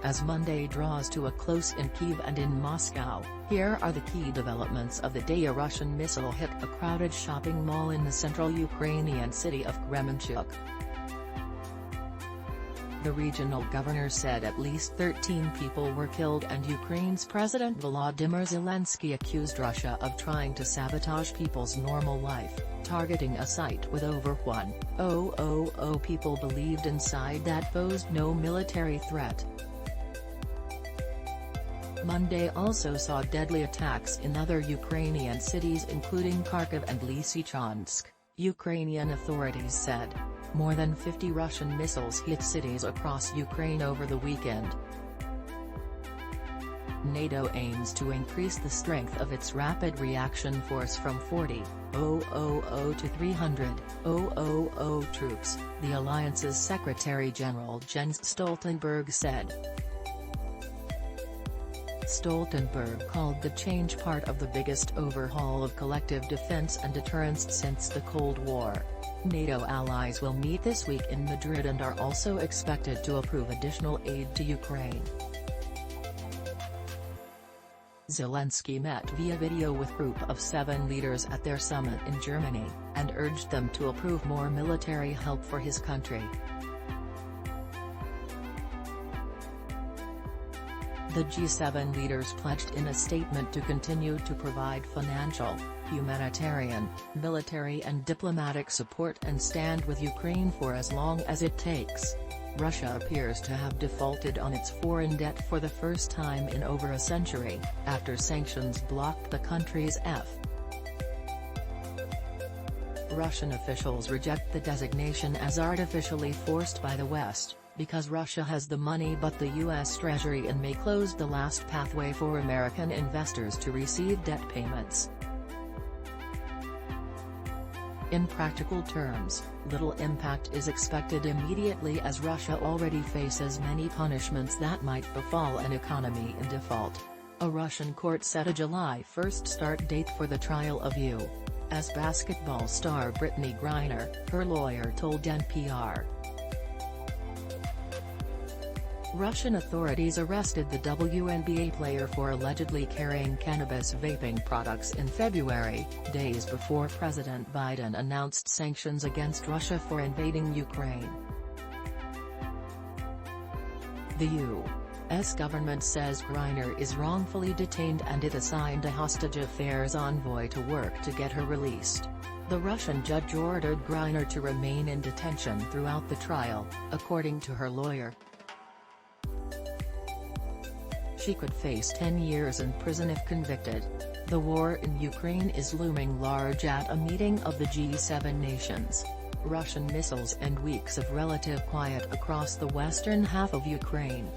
as Monday draws to a close in Kyiv and in Moscow. Here are the key developments of the day. A Russian missile hit a crowded shopping mall in the central Ukrainian city of Kremenchuk. The regional governor said at least 13 people were killed, and Ukraine's President Volodymyr Zelensky accused Russia of trying to sabotage people's normal life, targeting a site with over 1,000 people believed inside that posed no military threat. Monday also saw deadly attacks in other Ukrainian cities including Kharkiv and Lysychansk, Ukrainian authorities said. More than 50 Russian missiles hit cities across Ukraine over the weekend. NATO aims to increase the strength of its rapid reaction force from 40,000 to 300,000 troops, the alliance's Secretary-General Jens Stoltenberg said. Stoltenberg called the change part of the biggest overhaul of collective defense and deterrence since the Cold War. NATO allies will meet this week in Madrid and are also expected to approve additional aid to Ukraine. Zelensky met via video with group of 7 leaders at their summit in Germany, and urged them to approve more military help for his country. The G7 leaders pledged in a statement to continue to provide financial, humanitarian, military and diplomatic support and stand with Ukraine for as long as it takes. Russia appears to have defaulted on its foreign debt for the first time in over a century, after sanctions blocked the country's Russian officials reject the designation as artificially forced by the West, because Russia has the money but the U.S. Treasury and may close the last pathway for American investors to receive debt payments. In practical terms, little impact is expected immediately as Russia already faces many punishments that might befall an economy in default. A Russian court set a July 1 start date for the trial of U.S. basketball star Brittney Griner, her lawyer told NPR. Russian authorities arrested the WNBA player for allegedly carrying cannabis vaping products in February, days before President Biden announced sanctions against Russia for invading Ukraine. The U.S. government says Griner is wrongfully detained and it assigned a hostage affairs envoy to work to get her released. The Russian judge ordered Griner to remain in detention throughout the trial, according to her lawyer. She could face 10 years in prison if convicted. The war in Ukraine is looming large at a meeting of the G7 nations. Russian missiles and weeks of relative quiet across the western half of Ukraine.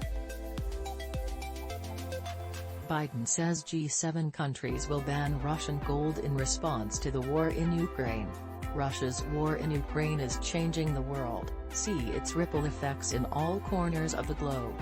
Biden says G7 countries will ban Russian gold in response to the war in Ukraine. Russia's war in Ukraine is changing the world, see its ripple effects in all corners of the globe.